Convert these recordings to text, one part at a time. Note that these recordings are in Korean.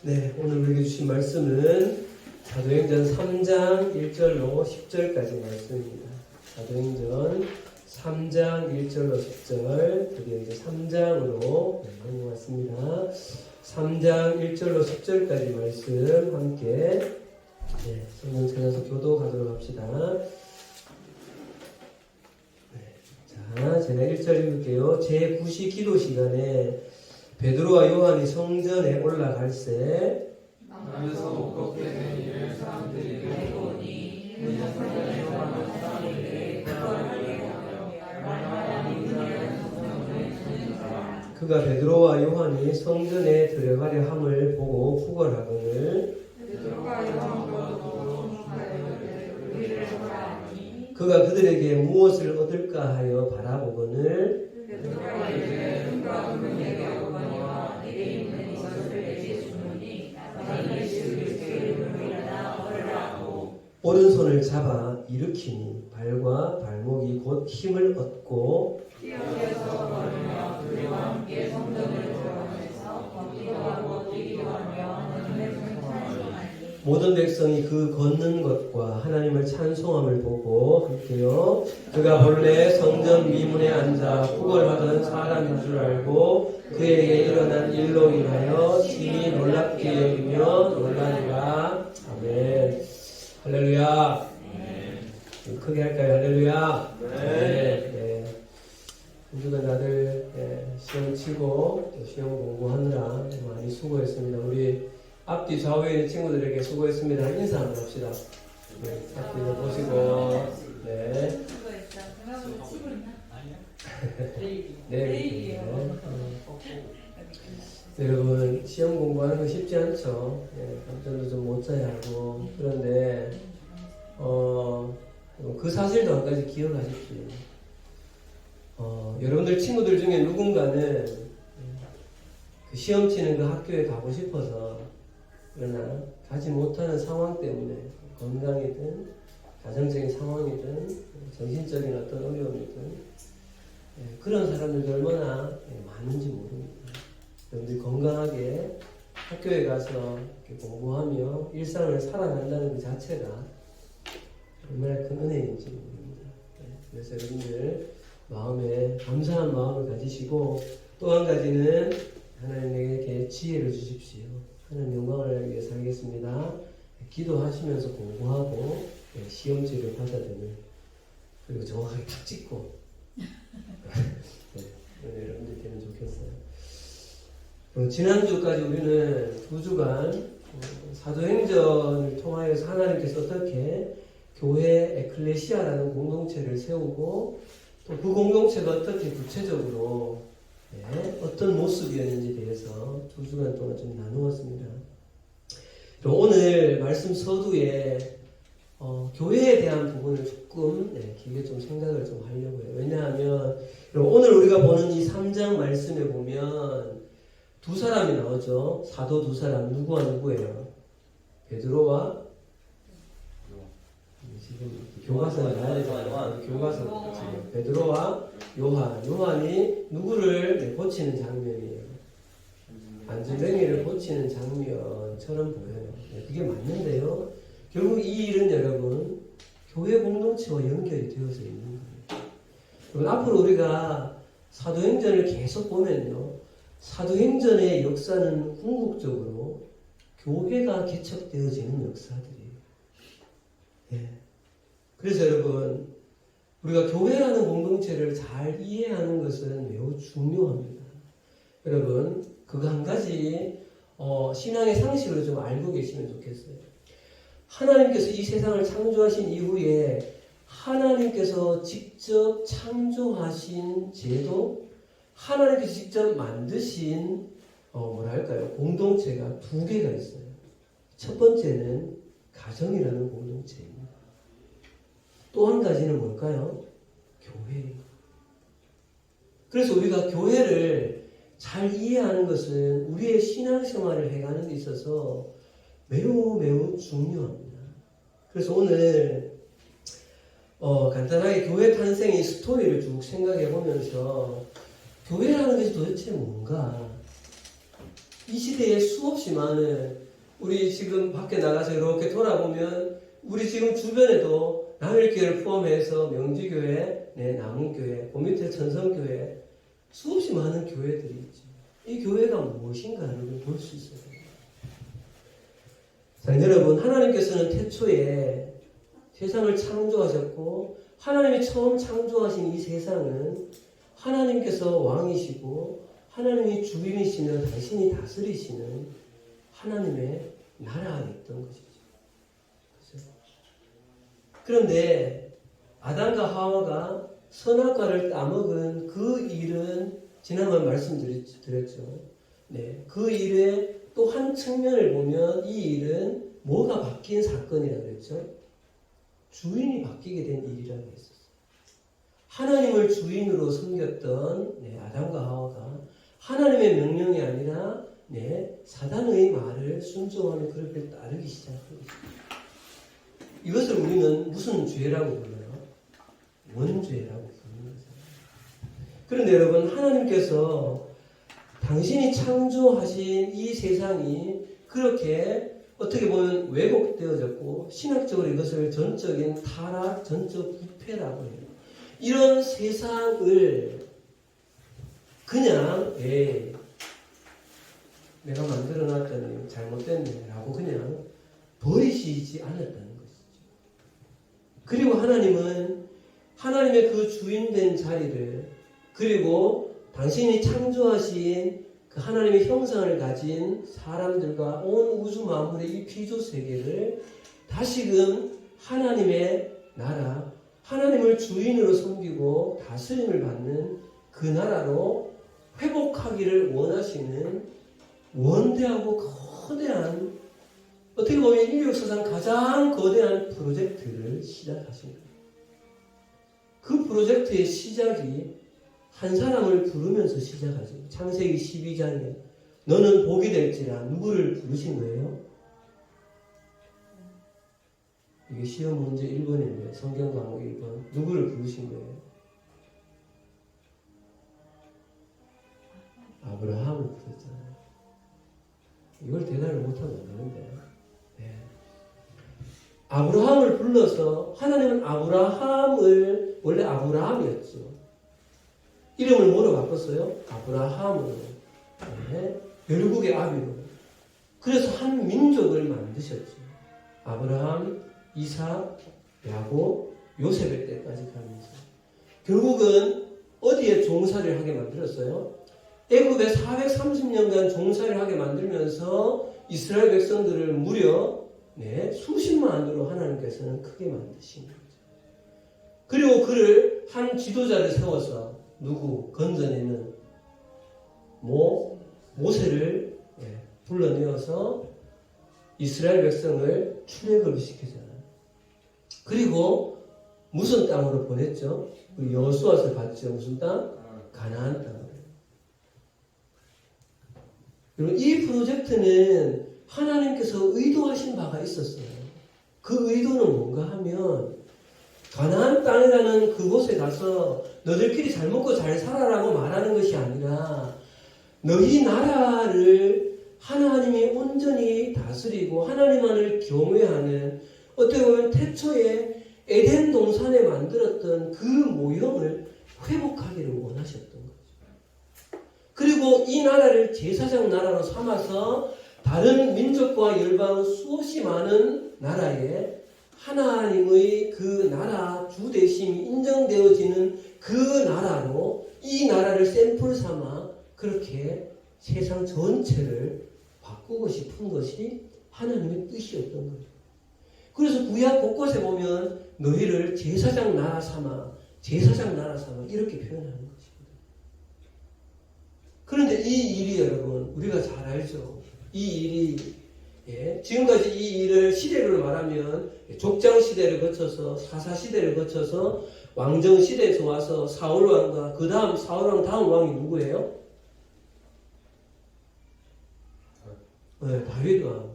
네, 오늘 우리에게 주신 말씀은 사도행전 3장 1절로 10절까지 말씀입니다. 사도행전 3장 1절로 10절, 드디어 이제 3장으로 넘어왔습니다. 3장 1절로 10절까지 말씀 함께 성경 찾아서 교도하도록 합시다. 자, 제가 1절 읽을게요. 제9시 기도 시간에 베드로와 요한이 성전에 올라갈새 남에서 어떻게 된 일을 사람들이 보니 그냥 성전에 올라간 사람들에게 그가 베드로와 요한이 성전에 들어가려 함을 보고 구걸하거늘 그가 그들에게 무엇을 얻을까 하여 바라보거늘 오른손을 잡아 일으키니 발과 발목이 곧 힘을 얻고 뛰어내서 걸으며 그들과 함께 성전을 들어가면서 걷기도 하고 뛰기도 하며 모든 백성이 그 걷는 것과 하나님을 찬송함을 보고 함께요. 그가 본래 성전 미문에 앉아 구걸하던 사람인 줄 알고 그에게 일어난 일로 인하여 심히 놀랍게 여기며 놀라니라. 아멘. 할렐루야. 크게 할까요? 할렐루야. 네. 한 주간 다들 시험 치고 또 시험 공부하느라 많이 수고했습니다. 우리 앞뒤 좌우에 있는 친구들에게 수고했습니다. 인사 한번 합시다. 네, 앞뒤를 보시고 네. 네. 여러분 시험 공부하는 거 쉽지 않죠. 밤잠도 좀 못 자야 하고 그런데 그 사실도 한 가지 기억하십시오. 여러분들 친구들 중에 누군가는 그 시험 치는 그 학교에 가고 싶어서 그러나 가지 못하는 상황 때문에 건강이든 가정적인 상황이든 정신적인 어떤 어려움이든 그런 사람들도 얼마나 많은지 모릅니다. 여러분들이 건강하게 학교에 가서 공부하며 일상을 살아간다는 그 자체가 얼마나 큰 은혜인지 모릅니다. 그래서 여러분들 마음에 감사한 마음을 가지시고 또 한 가지는 하나님에게 지혜를 주십시오. 하나님 영광을 위해 살겠습니다. 기도하시면서 공부하고 시험지를 받아들는 그리고 정확하게 탁 찍고 여러분들 되면 좋겠어요. 지난주까지 우리는 2주간 사도행전을 통하여서 하나님께서 어떻게 교회 에클레시아라는 공동체를 세우고 또 그 공동체가 어떻게 구체적으로 어떤 모습이었는지에 대해서 2주간 동안 좀 나누었습니다. 오늘 말씀 서두에 교회에 대한 부분을 조금 길게 좀 생각을 좀 하려고 해요. 왜냐하면 오늘 우리가 보는 이 3장 말씀에 보면 두 사람이 나오죠. 사도 두 사람. 누구와 누구예요? 베드로와 지금 교과서에 나와야 되잖아요. 교과서 지금 베드로와 요한. 요한이 누구를 고치는 장면이에요. 안전뱅이를 고치는 장면처럼 보여요. 그게 맞는데요. 결국 이 일은 여러분 교회 공동체와 연결이 되어서 있는 거예요. 그럼 앞으로 우리가 사도행전을 계속 보면요. 사도행전의 역사는 궁극적으로 교회가 개척되어지는 역사들이에요. 그래서 여러분 우리가 교회라는 공동체를 잘 이해하는 것은 매우 중요합니다. 여러분 그거 한 가지 신앙의 상식으로 좀 알고 계시면 좋겠어요. 하나님께서 이 세상을 창조하신 이후에 하나님께서 직접 창조하신 제도, 하나님께서 직접 만드신 공동체가 2개가 있어요. 첫 번째는 가정이라는 공동체입니다. 또 한 가지는 뭘까요? 교회. 그래서 우리가 교회를 잘 이해하는 것은 우리의 신앙생활을 해가는 데 있어서 매우 중요합니다. 그래서 오늘 간단하게 교회 탄생의 스토리를 쭉 생각해 보면서 교회라는 것이 도대체 뭔가 이 시대에 수없이 많은 우리 지금 밖에 나가서 이렇게 돌아보면 우리 지금 주변에도 남일교회를 포함해서 명지교회, 남은교회, 그 밑에 천성교회 수없이 많은 교회들이 있죠. 이 교회가 무엇인가를 볼 수 있어요. 자, 여러분, 하나님께서는 태초에 세상을 창조하셨고 하나님이 처음 창조하신 이 세상은 하나님께서 왕이시고 하나님이 주인이시며 당신이 다스리시는 하나님의 나라였던 것이죠. 그렇죠? 그런데 아담과 하와가 선악과를 따먹은 그 일은 지난번 말씀드렸죠. 네, 그 일의 또 한 측면을 보면 이 일은 뭐가 바뀐 사건이라고 그랬죠? 주인이 바뀌게 된 일이라고 했었어요. 하나님을 주인으로 섬겼던 아담과 하와가 하나님의 명령이 아니라 사단의 말을 순종하는 그렇게 따르기 시작한 것입니다. 이것을 우리는 무슨 죄라고 불러요? 원죄라고 부르는 거죠. 그런데 여러분, 하나님께서 당신이 창조하신 이 세상이 그렇게 어떻게 보면 왜곡되어졌고 신학적으로 이것을 전적인 타락, 전적 부패라고 해요. 이런 세상을 그냥 내가 만들어놨더니 잘못됐네 라고 그냥 버리시지 않았다는 것이죠. 그리고 하나님은 하나님의 그 주인된 자리를 그리고 당신이 창조하신 그 하나님의 형상을 가진 사람들과 온 우주 만물의 이 피조 세계를 다시금 하나님의 나라, 하나님을 주인으로 섬기고 다스림을 받는 그 나라로 회복하기를 원하시는 원대하고 거대한, 어떻게 보면 인류 역사상 가장 거대한 프로젝트를 시작하신 거예요. 그 프로젝트의 시작이 한 사람을 부르면서 시작하죠. 창세기 12장에 너는 복이 될지라 누구를 부르신 거예요? 이게 시험 문제 1번인데 성경 과목 1번 누구를 부르신 거예요? 아브라함을 부르셨잖아요. 이걸 대답을 못하면 안 되는데 아브라함을 불러서 하나님은 아브라함을 원래 아브라함이었죠. 이름을 뭐로 바꿨어요? 아브라함으로. 결국에 아비로. 그래서 한 민족을 만드셨죠. 아브라함, 이삭, 야곱, 요셉의 때까지 가면서. 결국은 어디에 종살이를 하게 만들었어요? 애굽에 430년간 종살이를 하게 만들면서 이스라엘 백성들을 무려 수십만으로 하나님께서는 크게 만드신 거죠. 그리고 그를 한 지도자를 세워서 누구 건져내는 모세를 불러내어서 이스라엘 백성을 출애굽을 시키잖아요. 그리고 무슨 땅으로 보냈죠? 우리 여호수아서 봤죠. 무슨 땅? 가나안 땅으로. 여러분, 이 프로젝트는 하나님께서 의도하신 바가 있었어요. 그 의도는 뭔가 하면 가나안 땅이라는 그곳에 가서 너희들끼리 잘 먹고 잘 살아라고 말하는 것이 아니라 너희 나라를 하나님이 온전히 다스리고 하나님만을 경외하는, 어떻게 보면 태초에 에덴 동산에 만들었던 그 모형을 회복하기를 원하셨던 거죠. 그리고 이 나라를 제사장 나라로 삼아서 다른 민족과 열방 수없이 많은 나라에 하나님의 그 나라 주대심이 인정되어지는 그 나라로 이 나라를 샘플 삼아 그렇게 세상 전체를 바꾸고 싶은 것이 하나님의 뜻이었던 거죠. 그래서 구약 곳곳에 보면 너희를 제사장 나라 삼아 이렇게 표현하는 것입니다. 그런데 이 일이 여러분 우리가 잘 알죠. 이 일이 지금까지 이 일을 시대로 말하면 족장 시대를 거쳐서 사사 시대를 거쳐서 왕정 시대에서 와서 사울 왕과 그 다음 사울 왕 다음 왕이 누구예요? 다윗 왕.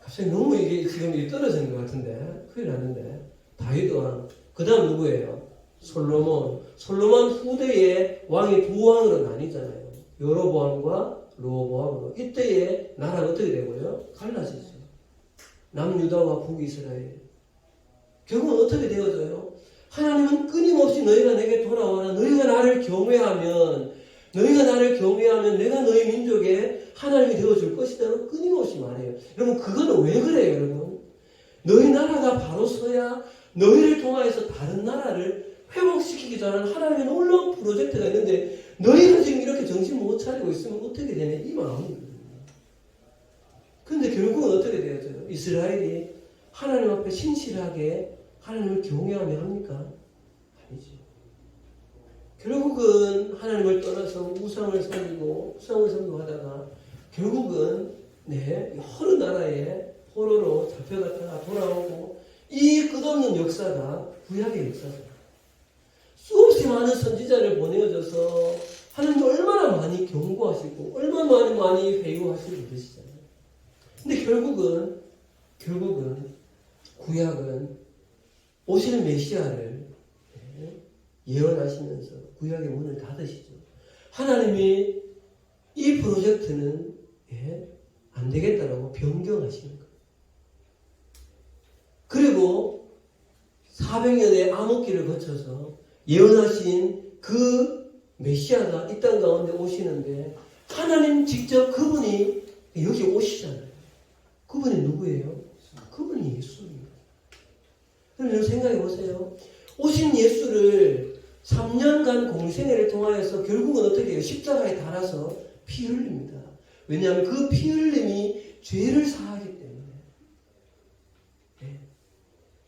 갑자기 너무 이게 지금 떨어지는 것 같은데 큰일 났는데 다윗 왕. 그 다음 누구예요? 솔로몬. 솔로몬 후대에 왕이 두 왕으로 나뉘잖아요. 여로보암과 르호보암으로. 이때에 나라가 어떻게 되고요? 갈라졌죠. 남유다와 북이스라엘. 결국은 어떻게 되어져요? 하나님은 끊임없이 너희가 내게 돌아와라. 너희가 나를 경외하면 내가 너희 민족의 하나님이 되어줄 것이다. 끊임없이 말해요. 여러분, 그거는 왜 그래요, 여러분? 너희 나라가 바로 서야 너희를 통하여서 다른 나라를 회복시키기 전에 하나님의 놀라운 프로젝트가 있는데 너희가 지금 이렇게 정신 못 차리고 있으면 어떻게 되냐? 이 마음이거든요. 그런데 결국은 어떻게 되어져요? 이스라엘이 하나님 앞에 신실하게 하나님을 경외하며 합니까? 아니죠. 결국은 하나님을 떠나서 우상을 섬기하다가 결국은 여러 나라의 포로로 잡혀갔다가 돌아오고 이 끝없는 역사가 구약의 역사죠. 수없이 많은 선지자를 보내어줘서 하나님 얼마나 많이 경고하시고 얼마나 많이 회유하시고 그러시잖아요. 근데 결국은 구약은 오시는 메시아를 예언하시면서 구약의 문을 닫으시죠. 하나님이 이 프로젝트는 안 되겠다라고 변경하시는 거예요. 그리고 400년의 암흑기를 거쳐서 예언하신 그 메시아가 이 땅 가운데 오시는데 하나님 직접 그분이 여기 오시잖아요. 그분이 누구예요? 그분이 예수입니다. 그럼 여러분 생각해 보세요. 오신 예수를 3년간 공생애를 통하여서 결국은 어떻게 해요? 십자가에 달아서 피 흘립니다. 왜냐하면 그 피 흘림이 죄를 사하기 때문에.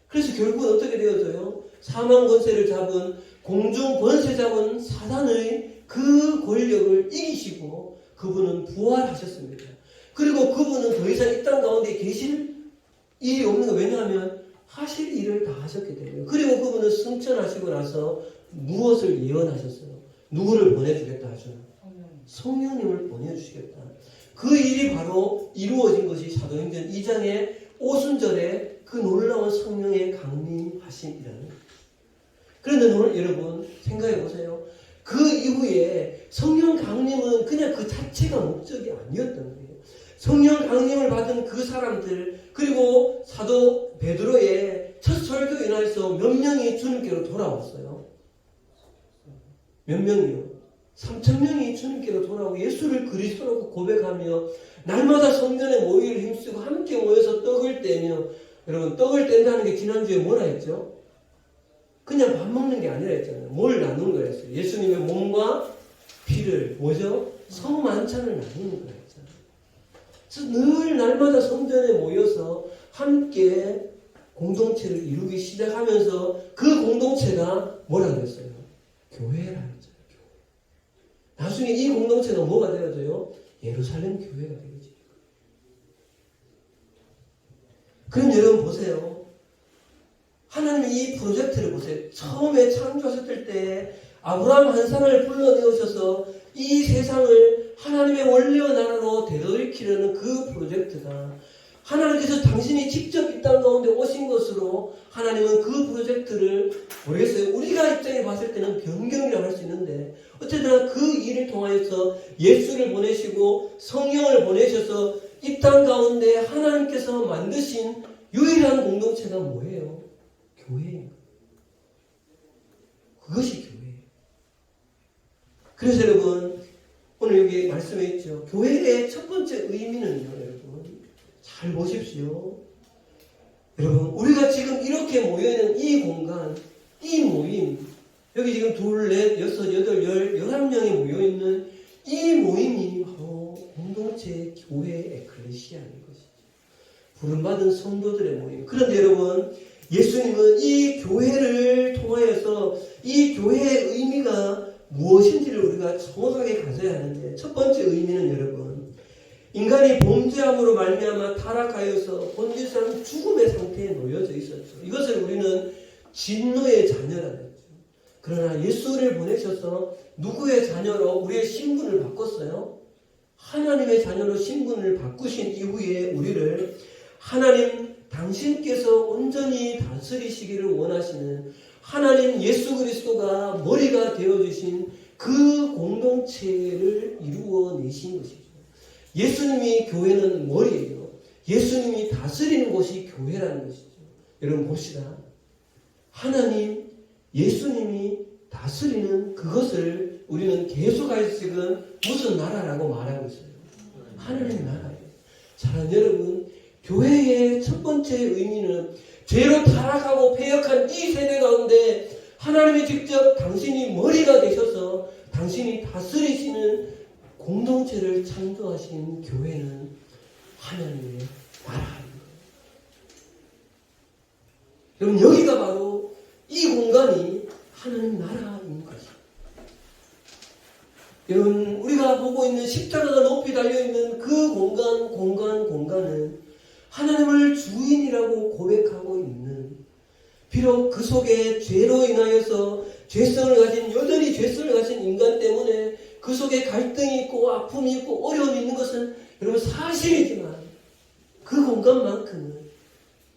그래서 결국은 어떻게 되어져요? 사망 권세를 잡은 공중 권세 잡은 사단의 그 권력을 이기시고 그분은 부활하셨습니다. 그리고 그분은 더 이상 이 땅 가운데 계실 일이 없는 거. 왜냐하면 하실 일을 다 하셨기 때문에. 그리고 그분은 승천하시고 나서 무엇을 예언하셨어요? 누구를 보내주겠다 하죠? 성령님을 보내주시겠다. 그 일이 바로 이루어진 것이 사도행전 2장의 오순절에 그 놀라운 성령의 강림하심이라는 거예요. 그런데 오늘 여러분 생각해 보세요. 그 이후에 성령 강림은 그냥 그 자체가 목적이 아니었던 거예요. 성령 강림을 받은 그 사람들, 그리고 사도 베드로의 첫 설교에 인하여서 몇 명이 주님께로 돌아왔어요. 몇 명이요? 3,000명이 주님께로 돌아오고 예수를 그리스도라고 고백하며 날마다 성전에 모이를 힘쓰고 함께 모여서 떡을 떼며. 여러분, 떡을 뗀다는 게 지난주에 뭐라 했죠? 그냥 밥 먹는 게 아니라 했잖아요. 뭘 나누는 거였어요? 예수님의 몸과 피를 뭐죠? 성만찬을 나누는 거였잖아요. 그래서 늘 날마다 성전에 모여서 함께 공동체를 이루기 시작하면서 그 공동체가 뭐라 그랬어요? 교회라 했잖아요. 교회. 나중에 이 공동체가 뭐가 되어져요? 예루살렘 교회가 되어지죠. 그럼 여러분 보세요. 하나님이 이 프로젝트를 보세요. 처음에 창조하셨을 때 아브라함 한 사람을 불러내오셔서 이 세상을 하나님의 원래의 나라로 되돌이키려는 그 프로젝트가 하나님께서 당신이 직접 이 땅 가운데 오신 것으로 하나님은 그 프로젝트를 모르겠어요. 우리가 입장에 봤을 때는 변경이라고 할 수 있는데 어쨌든 그 일을 통하여서 예수를 보내시고 성령을 보내셔서 이 땅 가운데 하나님께서 만드신 유일한 공동체가 뭐예요? 교회예요. 그것이 교회예요. 그래서 여러분 오늘 여기 말씀에 있죠. 교회의 첫 번째 의미는요. 여러분 잘 보십시오. 여러분 우리가 지금 이렇게 모여있는 이 공간, 이 모임, 여기 지금 2, 4, 6, 8, 11명이 모여있는 이 모임이 바로 공동체 교회 에클레시아인 것이죠. 부름받은 성도들의 모임. 그런데 여러분 예수님은 이 교회를 통하여서 이 교회의 의미가 무엇인지를 우리가 정확하게 가져야 하는데 첫 번째 의미는 여러분 인간이 범죄함으로 말미암아 타락하여서 본질상 죽음의 상태에 놓여져 있었죠. 이것을 우리는 진노의 자녀라고 했죠. 그러나 예수를 보내셔서 누구의 자녀로 우리의 신분을 바꿨어요? 하나님의 자녀로 신분을 바꾸신 이후에 우리를 하나님 당신께서 온전히 다스리시기를 원하시는 하나님 예수 그리스도가 머리가 되어주신 그 공동체를 이루어내신 것이죠. 예수님이 교회는 머리예요. 예수님이 다스리는 곳이 교회라는 것이죠. 여러분 봅시다. 하나님, 예수님이 다스리는 그것을 우리는 계속해서 지금 무슨 나라라고 말하고 있어요. 하나님 나라예요. 사랑하는 여러분, 교회의 첫 번째 의미는 죄로 타락하고 패역한 이 세대 가운데 하나님이 직접 당신이 머리가 되셔서 당신이 다스리시는 공동체를 창조하신 교회는 하나님의 나라입니다. 여러분 여기가 바로 이 공간이 하나님 나라인 것입니다. 여러분 우리가 보고 있는 십자가가 높이 달려있는 그 공간은 하나님을 주인이라고 고백하고 있는, 비록 그 속에 죄로 인하여서 여전히 죄성을 가진 인간 때문에 그 속에 갈등이 있고 아픔이 있고 어려움이 있는 것은 여러분 사실이지만 그 공간만큼은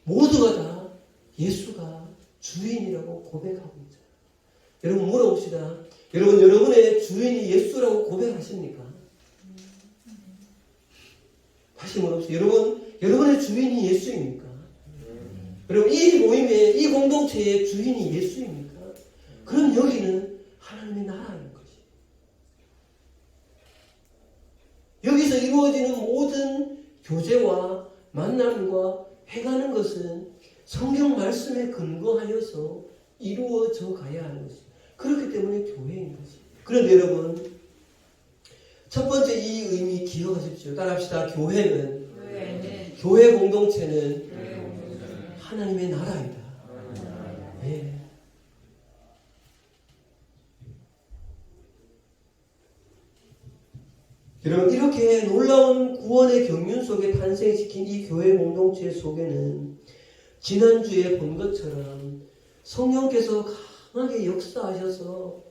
모두가 다 예수가 주인이라고 고백하고 있죠. 여러분 물어봅시다. 여러분의 주인이 예수라고 고백하십니까? 다시 물어봅시다. 여러분의 주인이 예수입니까? 여러분 이 모임의 이 공동체의 주인이 예수입니까? 그럼 여기는 하나님의 나라인 것이. 여기서 이루어지는 모든 교제와 만남과 행하는 것은 성경 말씀에 근거하여서 이루어져 가야 하는 것입니다. 그렇기 때문에 교회인 것입니다. 그런데 여러분 첫 번째 이 의미 기억하십시오. 따라합시다. 교회 공동체는 하나님의 나라이다. 예. 여러분 이렇게 놀라운 구원의 경륜 속에 탄생시킨 이 교회 공동체 속에는 지난주에 본 것처럼 성령께서 강하게 역사하셔서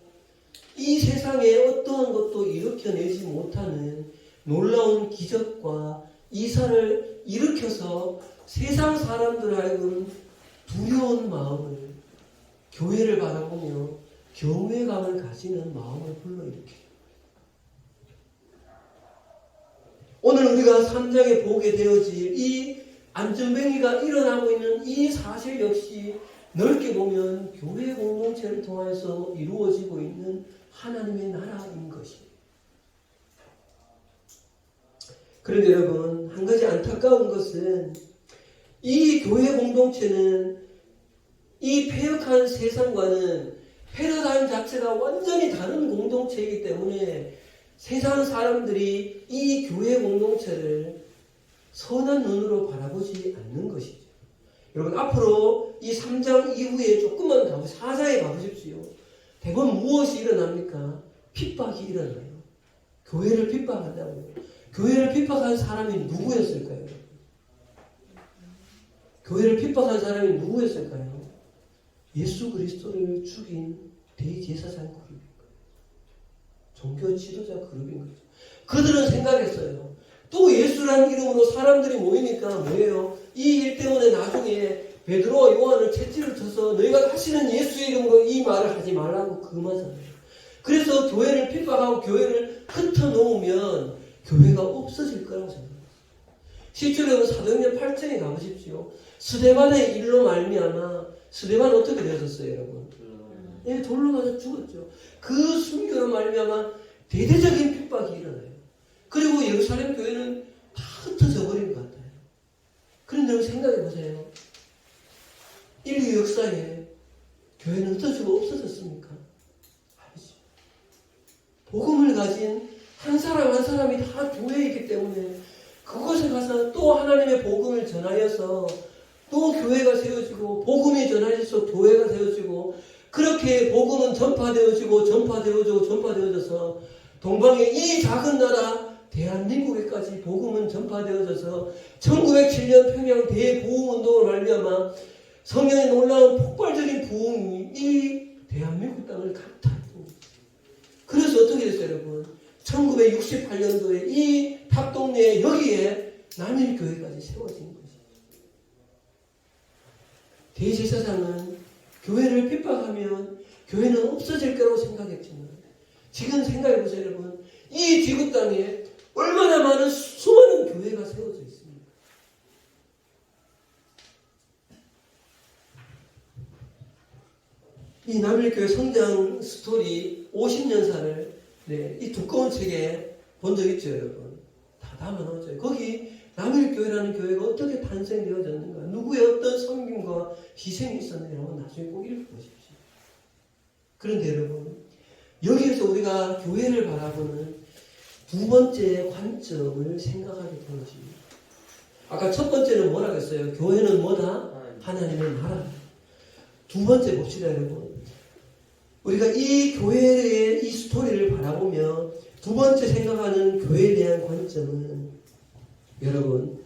이 세상에 어떠한 것도 일으켜내지 못하는 놀라운 기적과 이사를 일으켜서 세상 사람들 하여금 두려운 마음을, 교회를 바라보며 경외감을 가지는 마음을 불러일으켜요. 오늘 우리가 3장에 보게 되어질 이 안전뱅이가 일어나고 있는 이 사실 역시 넓게 보면 교회 공동체를 통해서 이루어지고 있는 하나님의 나라인 것입니다. 그런데 여러분 한 가지 안타까운 것은 이 교회 공동체는 이 패역한 세상과는 패러다임 자체가 완전히 다른 공동체이기 때문에 세상 사람들이 이 교회 공동체를 선한 눈으로 바라보지 않는 것이죠. 여러분 앞으로 이 3장 이후에 조금만 4장에 가보십시오. 대부분 무엇이 일어납니까? 핍박이 일어나요. 교회를 핍박한다고요. 교회를 핍박한 사람이 누구였을까요? 교회를 핍박한 사람이 누구였을까요? 예수 그리스도를 죽인 대제사장 그룹인 거예요. 종교 지도자 그룹인 거죠. 그들은 생각했어요. 또 예수라는 이름으로 사람들이 모이니까 뭐예요? 이 일 때문에 나중에 베드로와 요한을 채찍을 쳐서 너희가 다시는 예수의 이름으로 이 말을 하지 말라고 금하잖아요. 그래서 교회를 핍박하고 교회를 흩어놓으면 교회가 없어질 거라고 생각합니다. 실제로 사도행전 8장에 가보십시오. 스데반의 일로 말미암아 스데반 어떻게 되었어요, 여러분? 예, 돌로 맞아 죽었죠. 그 순교로 말미암아 대대적인 핍박이 일어나요. 그리고 예루살렘 교회는 다 흩어져 버린 것 같아요. 그런데 여러분 생각해 보세요. 인류 역사에 교회는 흩어지고 없어졌습니까? 아니죠. 복음을 가진 한 사람 한 사람이 다 교회이기 때문에 그곳에 가서 또 하나님의 복음을 전하여서 또 교회가 세워지고 복음이 전하여서 교회가 세워지고 그렇게 복음은 전파되어져서 동방의 이 작은 나라 대한민국에까지 복음은 전파되어져서 1907년 평양 대부흥운동을 말미암아 성령의 놀라운 폭발적인 부흥이 이 대한민국 땅을 강타했습니다. 그래서 어떻게 됐어요, 여러분? 1968년도에 이 탑동네에 여기에 남일교회까지 세워진 것이죠. 대제사장은 교회를 핍박하면 교회는 없어질 거라고 생각했지만 지금 생각해 보세요, 여러분. 이 지구 땅에 얼마나 많은 수많은 교회가 세워져 있습니까? 이 남일교회 성장 스토리 50년사를 이 두꺼운 책에 본 적 있죠, 여러분? 다 담아놓았죠. 거기 남일교회라는 교회가 어떻게 탄생되어졌는가, 누구의 어떤 섬김과 희생이 있었느냐고 나중에 꼭 읽어보십시오. 그런데 여러분, 여기에서 우리가 교회를 바라보는 두 번째 관점을 생각하게 되어집니다. 아까 첫 번째는 뭐라고 했어요? 교회는 뭐다? 하나님의 나라. 두 번째 봅시다, 여러분. 우리가 이 교회의 이 스토리를 바라보며 두 번째 생각하는 교회에 대한 관점은, 여러분,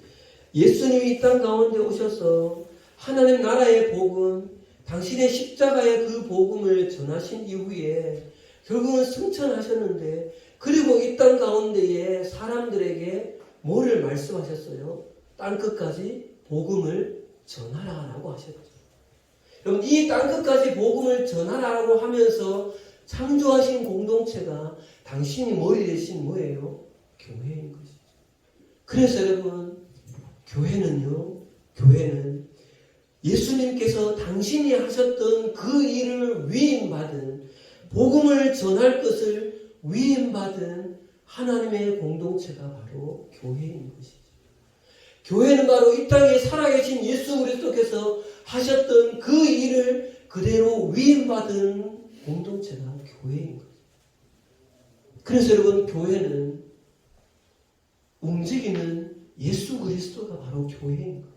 예수님이 이 땅 가운데 오셔서 하나님 나라의 복음, 당신의 십자가의 그 복음을 전하신 이후에 결국은 승천하셨는데, 그리고 이 땅 가운데에 사람들에게 뭐를 말씀하셨어요? 땅끝까지 복음을 전하라고 하셨죠. 그럼 이 땅끝까지 복음을 전하라고 하면서 창조하신 공동체가 당신이 머리 대신 뭐예요? 교회인 것이죠. 그래서 여러분, 교회는 예수님께서 당신이 하셨던 그 일을 위임받은, 복음을 전할 것을 위임받은 하나님의 공동체가 바로 교회인 것이죠. 교회는 바로 이 땅에 살아계신 예수 그리스도께서 하셨던 그 일을 그대로 위임받은 공동체가 교회인 거죠. 그래서 여러분, 교회는 움직이는 예수 그리스도가 바로 교회인 거예요.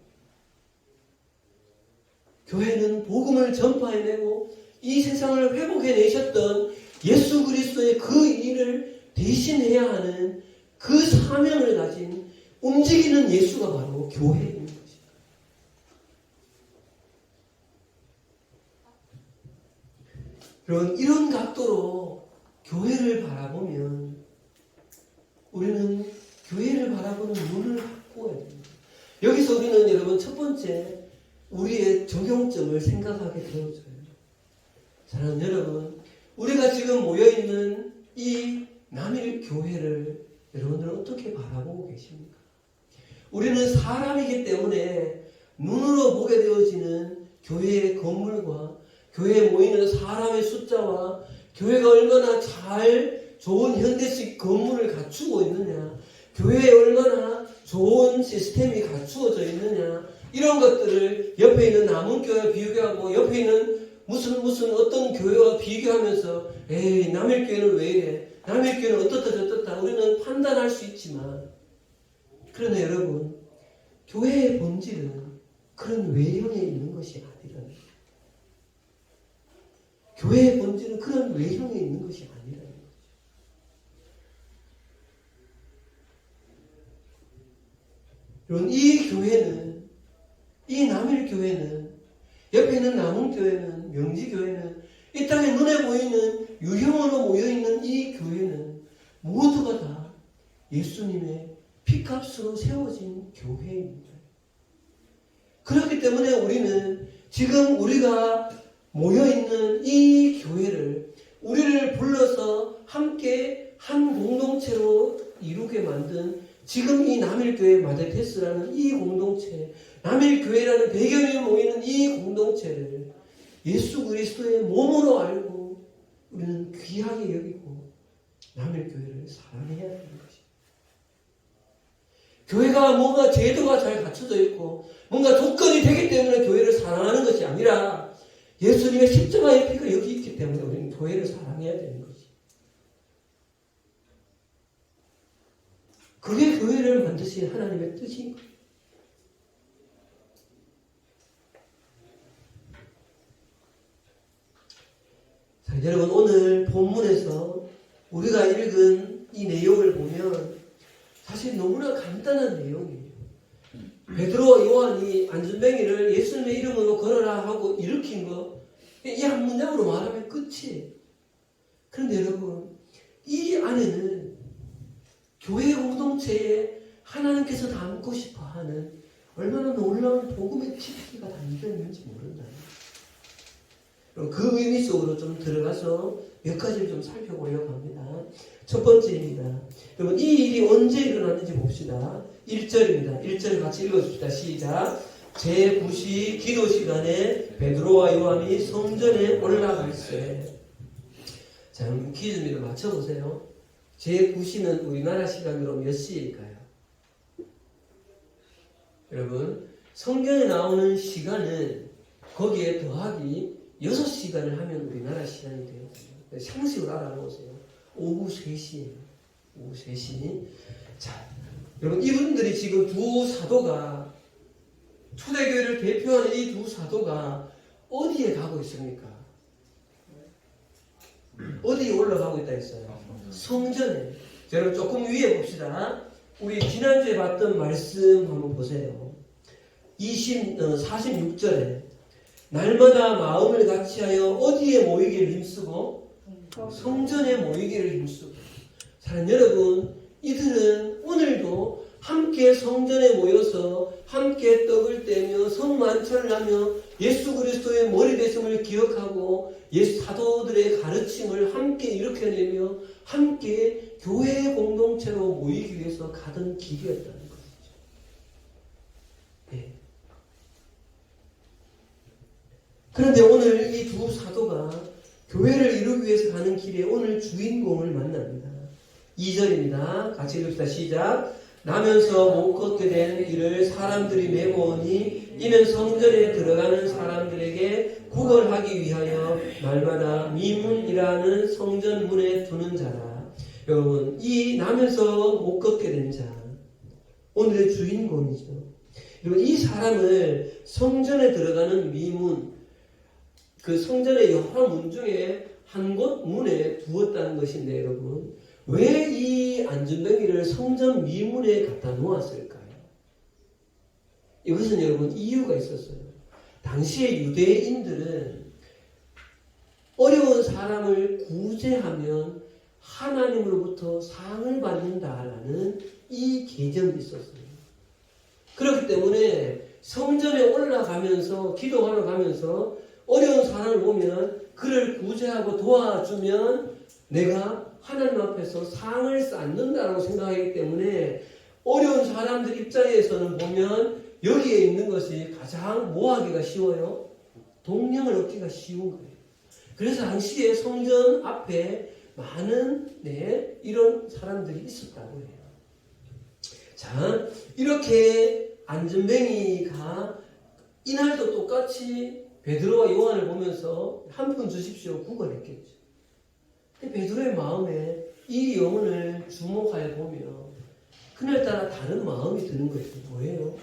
교회는 복음을 전파해내고 이 세상을 회복해내셨던 예수 그리스도의 그 일을 대신해야 하는 그 사명을 가진 움직이는 예수가 바로 교회인 것입니다. 여러분, 이런 각도로 교회를 바라보면 우리는 교회를 바라보는 눈을 바꿔야 됩니다. 여기서 우리는 여러분 첫 번째 우리의 적용점을 생각하게 되어져요. 사랑하는 여러분, 우리가 지금 모여있는 이 남일교회를 여러분들은 어떻게 바라보고 계십니까? 우리는 사람이기 때문에 눈으로 보게 되어지는 교회의 건물과 교회에 모이는 사람의 숫자와 교회가 얼마나 잘 좋은 현대식 건물을 갖추고 있느냐, 교회에 얼마나 좋은 시스템이 갖추어져 있느냐, 이런 것들을 옆에 있는 남은교회와 비교하고 옆에 있는 무슨 어떤 교회와 비교하면서 에이, 남일교회는 왜 이래, 남일교회는 어떻다 저떻다 우리는 판단할 수 있지만, 그러나 여러분, 교회의 본질은 그런 외형에 있는 것이 아니라는 거예요. 교회의 본질은 그런 외형에 있는 것이 아니라는 거죠. 여러분, 이 교회는, 이 남일교회는, 옆에 있는 남은교회는, 명지교회는, 이 땅에 눈에 보이는 유형으로 모여있는 이 교회는 모두가 다 예수님의 피값으로 세워진 교회입니다. 그렇기 때문에 우리는 지금 우리가 모여있는 이 교회를, 우리를 불러서 함께 한 공동체로 이루게 만든 지금 이 남일교회 마데테스라는 이 공동체, 남일교회라는 100여 명이 모이는 이 공동체를 예수 그리스도의 몸으로 알고 우리는 귀하게 여기고 남일교회를 사랑해야 되는 것입니다. 교회가 뭔가 제도가 잘 갖춰져 있고 뭔가 조건이 되기 때문에 교회를 사랑하는 것이 아니라 예수님의 십자가의 피가 여기 있기 때문에 우리는 교회를 사랑해야 되는 것이. 그게 교회를 만드신 하나님의 뜻인 거예요. 자, 여러분, 오늘 본문에서 우리가 읽은 이 내용을 보면 사실 너무나 간단한 내용이에요. 베드로와 요한이 안전뱅이를 예수님의 이름으로 걸어라 하고 일으킨 거, 이 한 문장으로 말하면 끝이에요. 그런데 여러분, 이 안에는 교회 공동체에 하나님께서 담고 싶어 하는 얼마나 놀라운 복음의 깊이가 담겨 있는지 모른다. 그럼 그 의미 속으로 좀 들어가서 몇 가지를 좀 살펴보려고 합니다. 첫 번째입니다. 여러분, 이 일이 언제 일어났는지 봅시다. 1절입니다. 1절 같이 읽어줍시다. 시작. 제9시 기도 시간에 베드로와 요한이 성전에 올라갈세. 자, 여러분 퀴즈입니다. 맞춰보세요. 제9시는 우리나라 시간으로 몇 시일까요? 여러분, 성경에 나오는 시간은 거기에 더하기 6시간을 하면 우리나라 시간이 돼요. 상식으로 알아보세요. 오후 3시예요. 오후 3시. 자, 여러분 이분들이 지금 두 사도가 초대교회를 대표하는 이 두 사도가 어디에 가고 있습니까? 어디에 올라가고 있다 했어요? 성전에. 자, 여러분 조금 위에 봅시다. 우리 지난주에 봤던 말씀 한번 보세요. 46절에 날마다 마음을 같이하여 어디에 모이기를 힘쓰고 성전에 모이기를 힘쓰고. 사랑하는 여러분, 이들은 오늘도 함께 성전에 모여서 함께 떡을 떼며 성만찬을 하며 예수 그리스도의 머리 되심을 기억하고 예수 사도들의 가르침을 함께 일으켜내며 함께 교회 공동체로 모이기 위해서 가던 길이었다는 것이죠. 네. 그런데 오늘 이 두 사도가 교회를 이루기 위해서 가는 길에 오늘 주인공을 만납니다. 2절입니다. 같이 읽읍시다. 시작. 나면서 못 걷게 된 이를 사람들이 메고 오니 이는 성전에 들어가는 사람들에게 구걸하기 위하여 날마다 미문이라는 성전 문에 두는 자라. 여러분, 이 나면서 못 걷게 된 자, 오늘의 주인공이죠. 여러분, 이 사람을 성전에 들어가는 미문, 그 성전의 여러 문 중에 한 곳 문에 두었다는 것인데, 여러분, 왜 이 안전뱅이를 성전 미문에 갖다 놓았을까요? 이것은 여러분 이유가 있었어요. 당시의 유대인들은 어려운 사람을 구제하면 하나님으로부터 상을 받는다라는 이 개념이 있었어요. 그렇기 때문에 성전에 올라가면서 기도하러 가면서 어려운 사람을 보면 그를 구제하고 도와주면 내가 하나님 앞에서 상을 쌓는다라고 생각하기 때문에 어려운 사람들 입장에서는 보면 여기에 있는 것이 가장 뭐하기가 쉬워요? 동력을 얻기가 쉬운 거예요. 그래서 당시에 성전 앞에 많은 이런 사람들이 있었다고 해요. 자, 이렇게 안전뱅이가 이날도 똑같이 베드로와 요한을 보면서 한 푼 주십시오 구걸했겠죠. 베드로의 마음에 이 영혼을 주목하여 보며 그날따라 다른 마음이 드는 것이 뭐예요?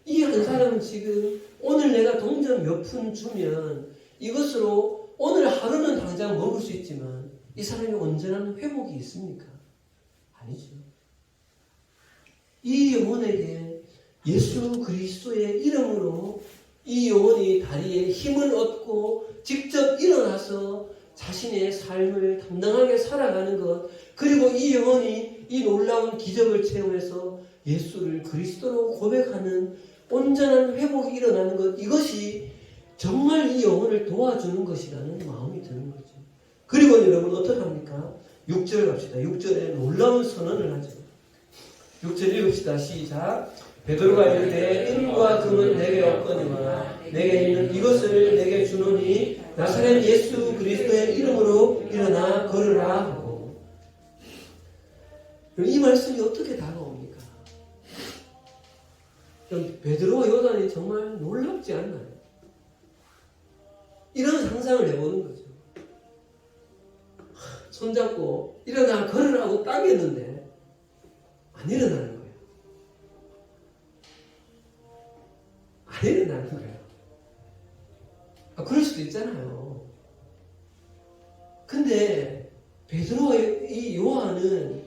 이 한 사람은 지금 오늘 내가 동전 몇 푼 주면 이것으로 오늘 하루는 당장 먹을 수 있지만 이 사람이 온전한 회복이 있습니까? 아니죠. 이 영혼에게 예수 그리스도의 이름으로 이 영혼이 다리에 힘을 얻고 직접 일어나서 자신의 삶을 당당하게 살아가는 것, 그리고 이 영혼이 이 놀라운 기적을 체험해서 예수를 그리스도로 고백하는 온전한 회복이 일어나는 것, 이것이 정말 이 영혼을 도와주는 것이라는 마음이 드는 거죠. 그리고 여러분 어떡합니까? 6절 갑시다. 6절에 놀라운 선언을 하죠. 6절 읽읍시다. 시작. 베드로가 이르되 은과 금은 내게 없거니와 내게 있는 이것을 내게 주노니 나사렛 예수 그리스도의 이름으로 일어나 걸으라 하고. 이 말씀이 어떻게 다가옵니까? 베드로와 요한이 정말 놀랍지 않나요? 이런 상상을 해보는 거죠. 손잡고 일어나 걸으라고 딱 했는데 안 일어나는 거예요. 안 일어나는 거예요. 그럴 수도 있잖아요. 근데 베드로와 이 요한은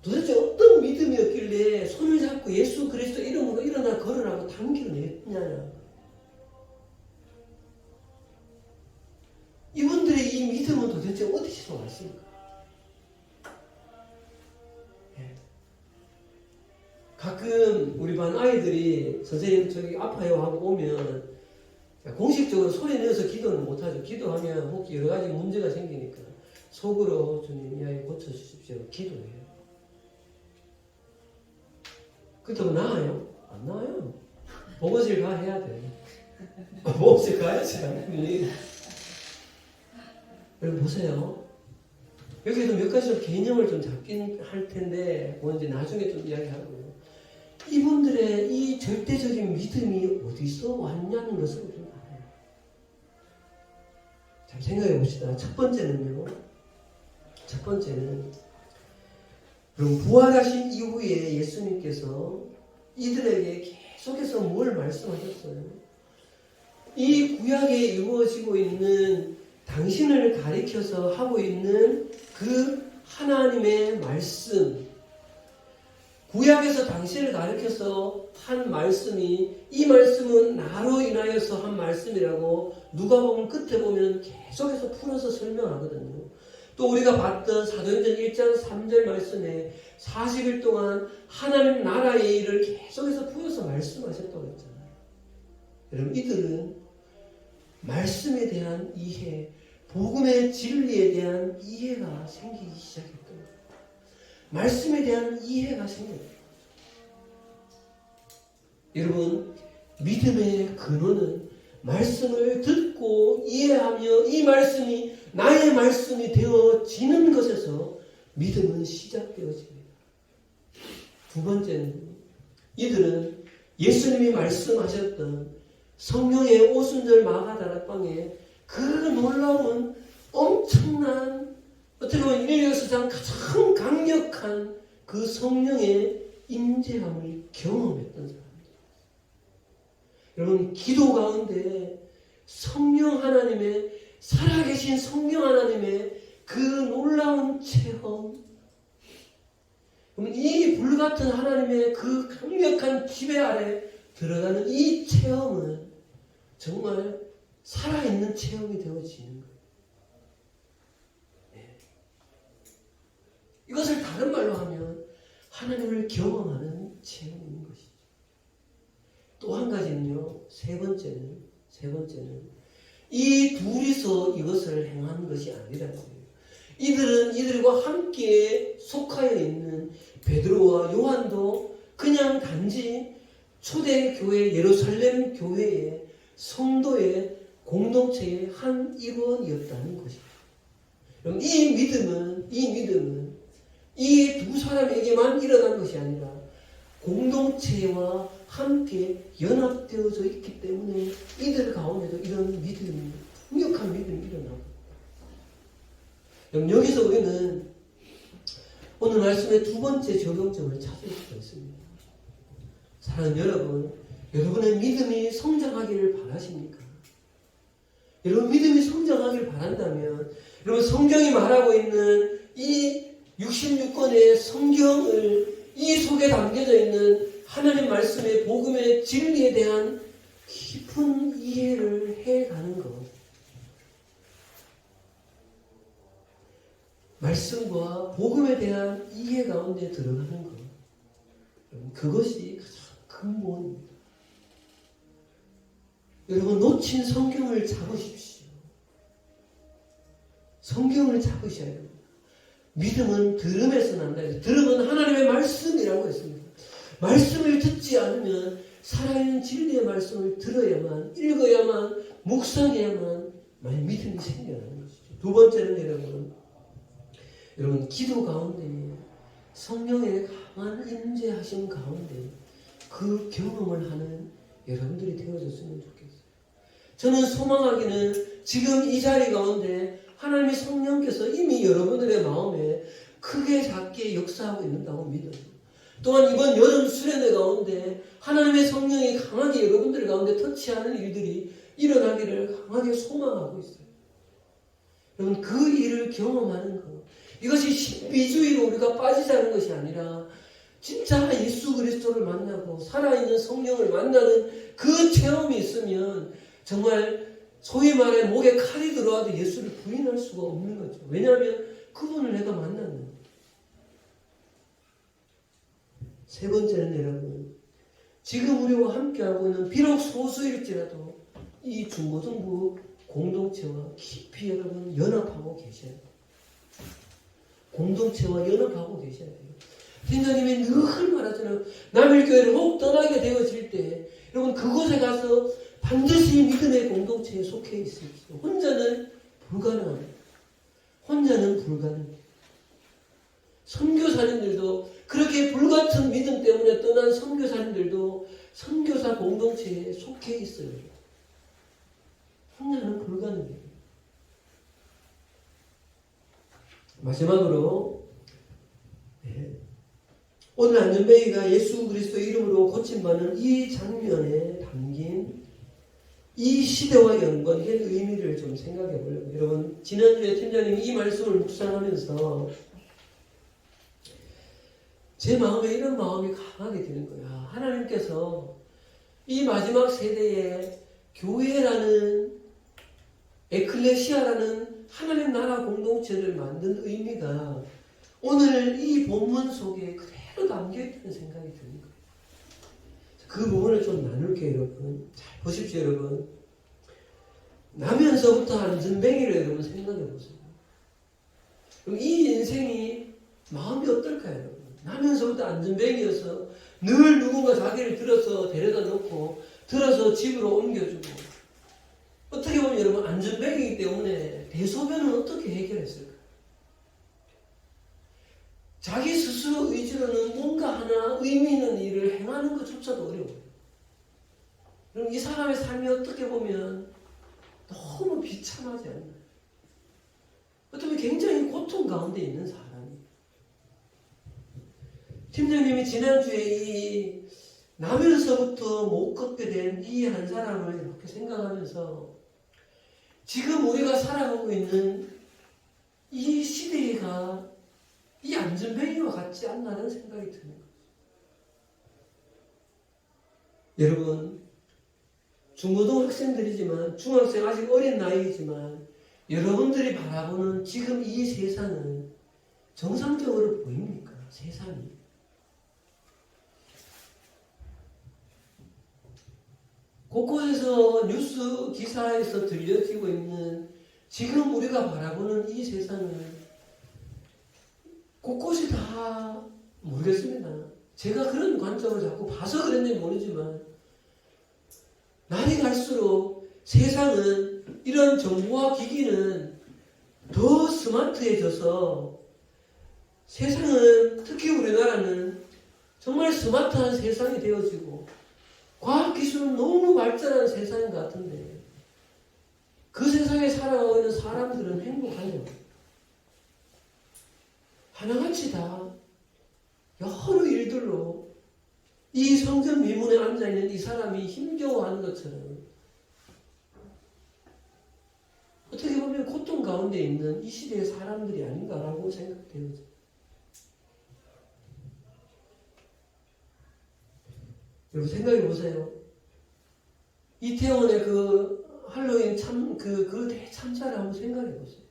도대체 어떤 믿음이었길래 손을 잡고 예수 그리스도 이름으로 일어나 걸으라고 당기를 냈냐. 이분들의 이 믿음은 도대체 어디서 왔습니까? 가끔 우리 반 아이들이 선생님 저기 아파요 하고 오면 공식적으로 소리 내서 기도는 못하죠. 기도하면 혹시 여러 가지 문제가 생기니까 속으로 주님 이 아이 고쳐주십시오. 기도해요. 그렇다고 나아요? 안 나아요. 보고실 가 해야 돼. 보고실 가야지. 여러분 보세요. 여기에도 몇 가지 개념을 좀 잡긴 할 텐데 그건 이제 나중에 좀 이야기하고요. 이분들의 이 절대적인 믿음이 어디서 왔냐는 것을 좀 알아요. 잘 생각해 봅시다. 첫 번째는 그럼 부활하신 이후에 예수님께서 이들에게 계속해서 뭘 말씀하셨어요? 이 구약에 이루어지고 있는 당신을 가리켜서 하고 있는 그 하나님의 말씀, 구약에서 당신을 가리켜서 한 말씀이 이 말씀은 나로 인하여서 한 말씀이라고 누가복음 끝에 보면 계속해서 풀어서 설명하거든요. 또 우리가 봤던 사도행전 1장 3절 말씀에 40일 동안 하나님 나라의 일을 계속해서 풀어서 말씀하셨다고 했잖아요. 여러분 이들은 말씀에 대한 이해, 복음의 진리에 대한 이해가 생기기 시작했던 거예요. 말씀에 대한 이해가 생겼어요. 여러분 믿음의 근원은 말씀을 듣고 이해하며 이 말씀이 나의 말씀이 되어지는 것에서 믿음은 시작되어집니다. 두 번째는 이들은 예수님이 말씀하셨던 성령의 오순절 마가다락방에 그 놀라운 엄청난 어떻게 보면 인류 역사상 가장 강력한 그 성령의 임재함을 경험했던 사람들. 여러분 기도 가운데 성령 하나님의 살아계신 성령 하나님의 그 놀라운 체험, 이 불같은 하나님의 그 강력한 지배 아래 들어가는 이 체험은 정말 살아있는 체험이 되어지는 거예요. 네. 이것을 다른 말로 하면 하나님을 경험하는 체험인 것이죠. 또 한 가지는요, 세 번째는 이 둘이서 이것을 행한 것이 아니라는 거예요. 이들은 이들과 함께 속하여 있는 베드로와 요한도 그냥 단지 초대교회 예루살렘 교회의 성도의 공동체의 한 일원이었다는 것입니다. 그럼 이 믿음은 이 두 사람에게만 일어난 것이 아니라 공동체와 함께 연합되어져 있기 때문에 이들 가운데도 이런 믿음이, 강력한 믿음이 일어나고. 그럼 여기서 우리는 오늘 말씀의 두 번째 적용점을 찾을 수가 있습니다. 사랑하는 여러분, 여러분의 믿음이 성장하기를 바라십니까? 여러분 믿음이 성장하기를 바란다면 여러분 성경이 말하고 있는 이 66권의 성경을 이 속에 담겨져 있는 하나님 말씀의 복음의 진리에 대한 깊은 이해를 해가는 것, 말씀과 복음에 대한 이해 가운데 들어가는 것, 그것이 가장 근본입니다. 여러분 놓친 성경을 잡으십시오. 성경을 잡으셔야 됩니다. 믿음은 들음에서 난다. 들음은 하나님의 말씀이라고 했습니다. 말씀을 듣지 않으면 살아있는 진리의 말씀을 들어야만, 읽어야만, 묵상해야만 믿음이 생겨나는 것이죠. 두 번째는 여러분 기도 가운데 성령의 강한 임재하심 가운데 그 경험을 하는 여러분들이 되어졌으면 좋겠어요. 저는 소망하기는 지금 이 자리 가운데 하나님의 성령께서 이미 여러분들의 마음에 크게 작게 역사하고 있는다고 믿어요. 또한 이번 여름 수련회 가운데 하나님의 성령이 강하게 여러분들 가운데 터치하는 일들이 일어나기를 강하게 소망하고 있어요. 여러분 그 일을 경험하는 것, 이것이 신비주의로 우리가 빠지자는 것이 아니라 진짜 예수 그리스도를 만나고 살아있는 성령을 만나는 그 체험이 있으면 정말 소위 말해 목에 칼이 들어와도 예수를 부인할 수가 없는 거죠. 왜냐하면 그분을 내가 만났는데. 세 번째는 여러분, 지금 우리와 함께하고 있는 비록 소수일지라도 이 중고등부 공동체와 깊이 여러분 연합하고 계셔야 돼요. 공동체와 연합하고 계셔야 돼요. 팀장님이 늘 말하잖아요. 남일교회를 혹 떠나게 되어질 때 여러분 그곳에 가서 반드시 믿음의 공동체에 속해 있습니다. 혼자는 불가능합니다. 혼자는 불가능해요. 선교사님들도 그렇게 불같은 믿음 때문에 떠난 선교사님들도 선교사 공동체에 속해 있어요. 혼자는 불가능해요. 마지막으로 오늘 안전뱅이가 예수 그리스도 이름으로 고침받는 이 장면에 담긴 이 시대와 연관된 의미를 좀 생각해 보려고. 여러분 지난주에 팀장님이 이 말씀을 묵상하면서 제 마음에 이런 마음이 강하게 드는 거야. 하나님께서 이 마지막 세대에 교회라는 에클레시아라는 하나님 나라 공동체를 만든 의미가 오늘 이 본문 속에 그대로 담겨있다는 생각이 드는 거예요. 그 부분을 좀 나눌게요, 여러분. 잘 보십시오, 여러분. 나면서부터 안전뱅이를 여러분 생각해 보세요. 그럼 이 인생이 마음이 어떨까요, 여러분? 나면서부터 안전뱅이여서 늘 누군가 자기를 들어서 데려다 놓고 들어서 집으로 옮겨주고 어떻게 보면 여러분 안전뱅이이기 때문에 대소변은 어떻게 해결했을까요? 자기 스스로 의지로는 뭔가 하나 의미 있는 일을 행하는 것조차도 어려워요. 그럼 이 사람의 삶이 어떻게 보면 너무 비참하지 않나요? 어쩌면 굉장히 고통 가운데 있는 사람이에요. 팀장님이 지난주에 이 나면서부터 못 걷게 된 이 한 사람을 이렇게 생각하면서 지금 우리가 살아가고 있는 이 시대가 이 안전뱅이와 같지 않나는 생각이 드는 거죠. 여러분 중고등 학생들이지만 중학생 아직 어린 나이이지만 여러분들이 바라보는 지금 이 세상은 정상적으로 보입니까? 세상이. 곳곳에서 뉴스 기사에서 들려지고 있는 지금 우리가 바라보는 이 세상은 곳곳이 다 모르겠습니다. 제가 그런 관점을 자꾸 봐서 그랬는지 모르지만 날이 갈수록 세상은 이런 정보와 기기는 더 스마트해져서 세상은 특히 우리나라는 정말 스마트한 세상이 되어지고 과학기술은 너무 발전한 세상인 것 같은데 그 세상에 살아가고 있는 사람들은 행복하냐? 하나같이 다 여러 일들로 이 성전 미문에 앉아있는 이 사람이 힘겨워하는 것처럼 어떻게 보면 고통 가운데 있는 이 시대의 사람들이 아닌가라고 생각돼요. 여러분 생각해 보세요. 이태원의 그 할로윈 그 대참사를 한번 생각해 보세요.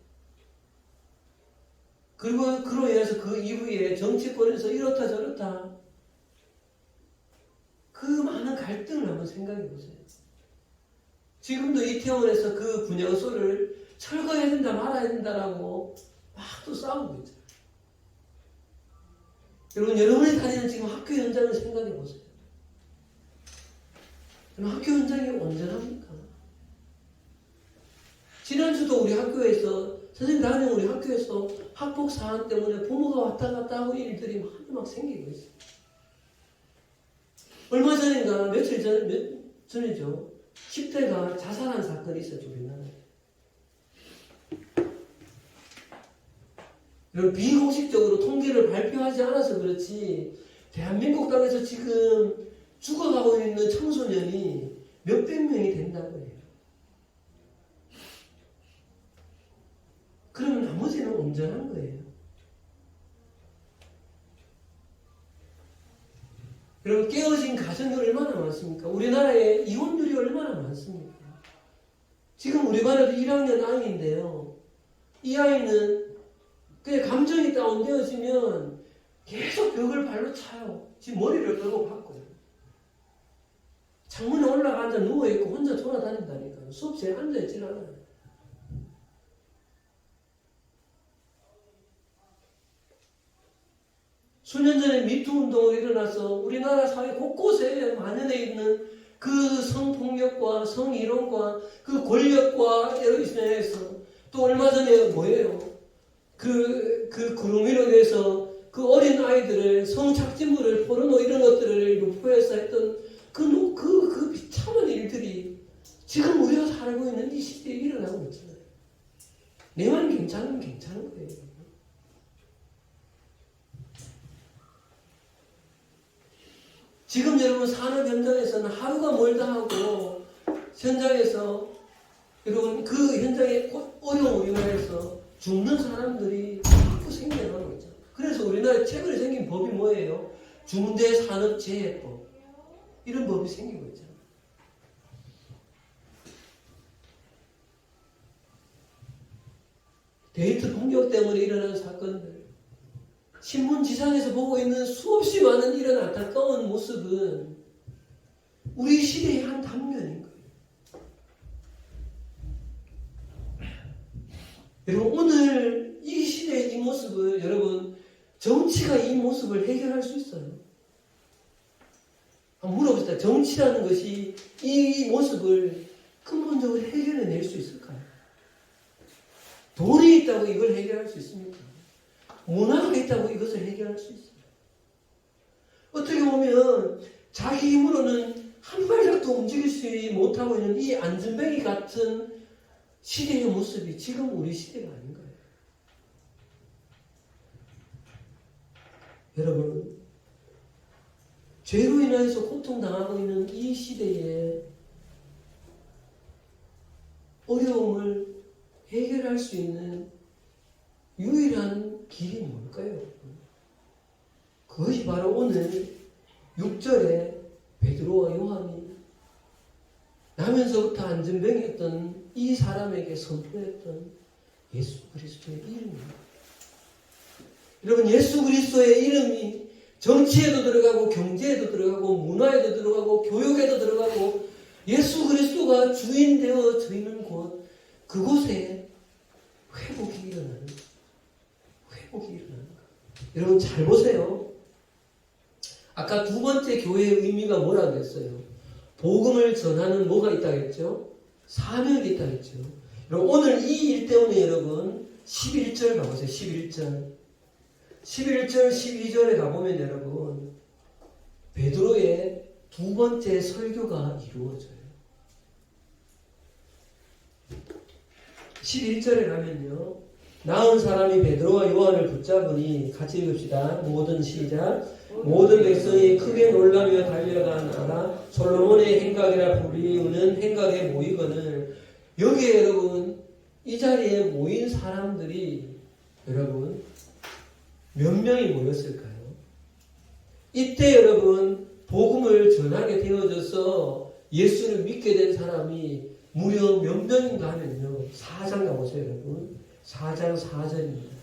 그리고 그로 인해서 그 이후에 정치권에서 이렇다 저렇다 그 많은 갈등을 한번 생각해 보세요. 지금도 이태원에서 그 분향소를 철거해야 된다 말아야 된다라고 막 또 싸우고 있잖아요. 여러분 여러분이 다니는 지금 학교 현장을 생각해 보세요. 학교 현장이 온전합니까? 지난주도 우리 학교에서 선생님 나는 우리 학교에서 학폭 사안 때문에 부모가 왔다 갔다 하고 일들이 많이 막 생기고 있어요. 얼마 전인가 며칠 전이죠. 10대가 자살한 사건이 있었죠. 우리나라에. 여러분 비공식적으로 통계를 발표하지 않아서 그렇지 대한민국 땅에서 지금 죽어가고 있는 청소년이 몇백 명이 된다고 해요. 그러면 나머지는 온전한 거예요. 여러분 깨어진 가정이 얼마나 많습니까? 우리나라에 이혼율이 얼마나 많습니까? 지금 우리 반에도 1학년 아이인데요. 이 아이는 그냥 감정이 다운되어지면 계속 벽을 발로 차요. 지금 머리를 끌고 바꿔요. 창문에 올라가 앉아 누워있고 혼자 돌아다닌다니까요. 수업실에 앉아있질 않아요. 수년 전에 미투 운동이 일어나서 우리나라 사회 곳곳에 만연해 있는 그 성폭력과 성희롱과 그 권력과 인해서 또 얼마 전에 뭐예요? 그 구름이로 인해서 그 어린 아이들의 성착취물을 포르노 이런 것들을 유포해서 했던 그 비참한 일들이 지금 우리가 살고 있는 이 시대에 일어나고 있잖아요. 내만 괜찮은 거예요. 지금 여러분 산업 현장에서는 하루가 멀다 하고 현장에서 여러분 그 현장에 어려움을 인해서 죽는 사람들이 자꾸 생겨나고 있잖아요. 그래서 우리나라에 최근에 생긴 법이 뭐예요? 중대산업재해법 이런 법이 생기고 있잖아요. 데이트 폭력 때문에 일어나는 사건들, 신문 지상에서 보고 있는 수없이 많은 이런 안타까운 모습은 우리 시대의 한 단면인 거예요. 여러분 오늘 이 시대의 이 모습을 여러분 정치가 이 모습을 해결할 수 있어요? 한번 물어봅시다. 정치라는 것이 이 모습을 근본적으로 해결해낼 수 있을까요? 돈이 있다고 이걸 해결할 수 있습니까? 문화가 있다고 이것을 해결할 수 있어요. 어떻게 보면 자기 힘으로는 한 발짝도 움직일 수 못하고 있는 이 안전뱅이 같은 시대의 모습이 지금 우리 시대가 아닌가요? 여러분, 죄로 인해서 고통당하고 있는 이 시대에 어려움을 해결할 수 있는 유일한 길이 뭘까요? 그것이 바로 오늘 6절에 베드로와 요한이 나면서부터 안전병이었던 이 사람에게 선포했던 예수 그리스도의 이름입니다. 여러분 예수 그리스도의 이름이 정치에도 들어가고 경제에도 들어가고 문화에도 들어가고 교육에도 들어가고 예수 그리스도가 주인 되어져 있는 곳 그곳에 회복이 일어나는 거예요. 회복이 일어나는 거예요. 여러분 잘 보세요. 아까 두 번째 교회의 의미가 뭐라 그랬어요? 복음을 전하는 뭐가 있다 했죠? 사명이 있다 했죠. 여러분 오늘 이 일 때문에 여러분 11절 가보세요. 11절 12절에 가보면 여러분 베드로의 두 번째 설교가 이루어져요. 11절에 가면요. 나은 사람이 베드로와 요한을 붙잡으니 같이 읽읍시다. 모든 시작. 모든 백성이 크게 놀라며 달려가 나가 솔로몬의 행각이라 불리우는 행각에 모이거늘. 여기에 여러분 이 자리에 모인 사람들이 여러분 몇 명이 모였을까요? 이때 여러분 복음을 전하게 되어져서 예수를 믿게 된 사람이 무려 몇 명인가 하면요. 4장 가보세요 여러분. 4장 4절입니다.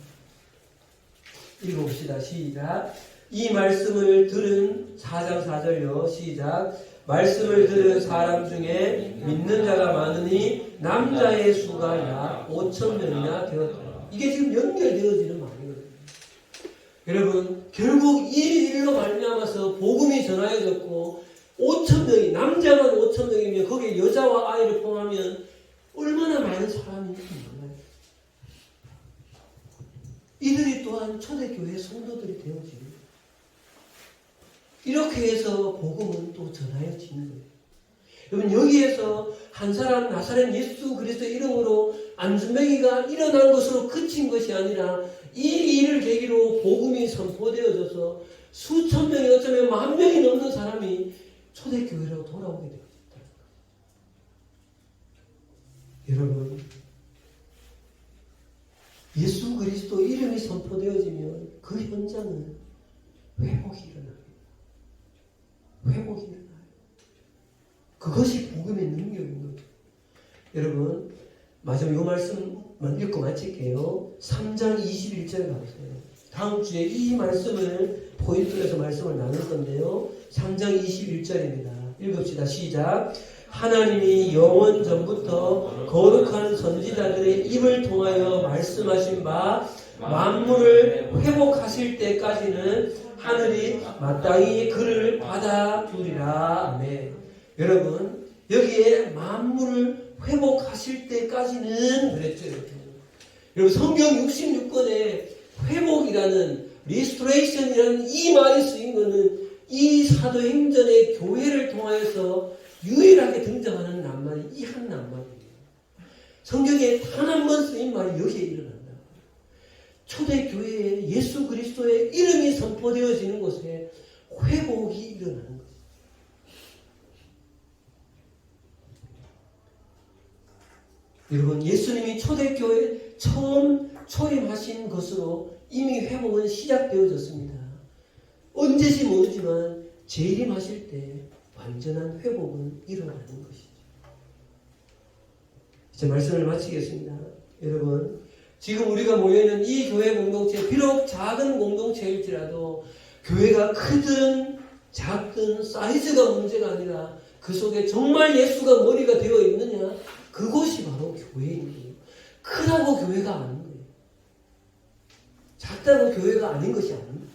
읽어봅시다. 시작. 이 말씀을 들은 4장 4절요. 시작. 말씀을 들은 사람 중에 믿는 자가 많으니 남자의 수가 약 5,000명이나 되었다. 이게 지금 연결되어지는 말이거든요. 여러분 결국 이 일로 말미암아서 복음이 전하여졌고 5,000명이 남자만 5,000명이면 거기에 여자와 아이를 포함하면 얼마나 많은 사람인지 몰라요. 이들이 또한 초대교회 성도들이 되어집니다. 이렇게 해서 복음은 또 전하여지는 거예요. 여러분 여기에서 한 사람 나사렛 예수 그리스도의 이름으로 안전뱅이가 일어난 것으로 그친 것이 아니라 이 일을 계기로 복음이 선포되어져서 수천 명이 어쩌면 10,000명이 넘는 사람이 초대교회로 돌아오게 되었다. 여러분 예수 그리스도 이름이 선포되어지면 그 현장은 회복이 일어납니다. 회복이 일어나요. 그것이 복음의 능력인 거죠. 여러분 마지막 이 말씀만 읽고 마칠게요. 3장 21절 가보세요. 다음 주에 이 말씀을 포인트로 해서 말씀을 나눌 건데요. 3장 21절입니다. 읽읍시다. 시작. 하나님이 영원 전부터 거룩한 선지자들의 입을 통하여 말씀하신 바 만물을 회복하실 때까지는 하늘이 마땅히 그를 받아주리라. 아멘. 여러분, 여기에 만물을 회복하실 때까지는 그랬죠. 이렇게. 여러분, 성경 66권에 회복이라는 리스토레이션이라는 이 말이 쓰인 것은 이 사도행전의 교회를 통하여서 유일하게 등장하는 낱말이 이 한 낱말이에요. 성경에 단 한 번 쓰인 말이 여기에 일어난다. 초대교회에 예수 그리스도의 이름이 선포되어지는 곳에 회복이 일어나는 거예요. 여러분, 예수님이 초대교회에 처음 초임하신 것으로 이미 회복은 시작되어졌습니다. 언제지 모르지만 재림하실 때 완전한 회복은 일어나는 것이죠. 이제 말씀을 마치겠습니다. 여러분, 지금 우리가 모여있는 이 교회 공동체, 비록 작은 공동체일지라도 교회가 크든 작든 사이즈가 문제가 아니라 그 속에 정말 예수가 머리가 되어 있느냐, 그것이 바로 교회인 거예요. 크다고 교회가 아닌 거예요. 작다고 교회가 아닌 것이 아닙니다.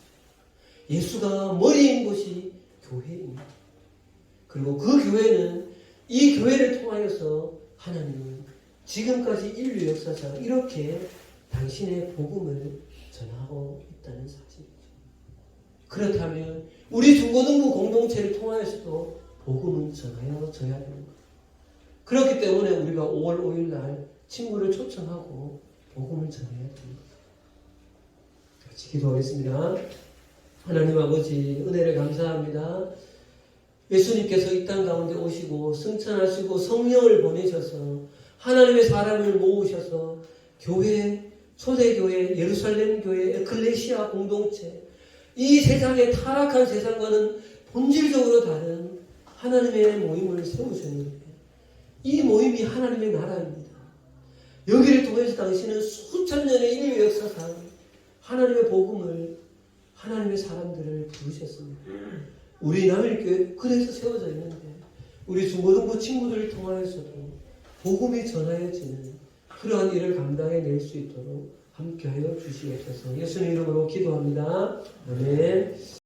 예수가 머리인 것이 교회입니다. 그리고 그 교회는 이 교회를 통하여서 하나님은 지금까지 인류 역사상 이렇게 당신의 복음을 전하고 있다는 사실이죠. 그렇다면 우리 중고등부 공동체를 통하여서도 복음을 전하여져야 되는 거예요. 그렇기 때문에 우리가 5월 5일 날 친구를 초청하고 복음을 전해야 됩니다. 같이 기도하겠습니다. 하나님 아버지, 은혜를 감사합니다. 예수님께서 이 땅 가운데 오시고 승천하시고 성령을 보내셔서 하나님의 사람을 모으셔서 교회, 초대교회, 예루살렘 교회, 에클레시아 공동체, 이 세상의 타락한 세상과는 본질적으로 다른 하나님의 모임을 세우셨는데 이 모임이 하나님의 나라입니다. 여기를 통해서 당신은 수천 년의 인류 역사상 하나님의 복음을, 하나님의 사람들을 부르셨습니다. 우리 남일교회 그래서 세워져 있는데 우리 중고등부 친구들을 통하여서도 복음이 전하여지는 그러한 일을 감당해낼 수 있도록 함께하여 주시옵소서. 예수님 이름으로 기도합니다. 아멘.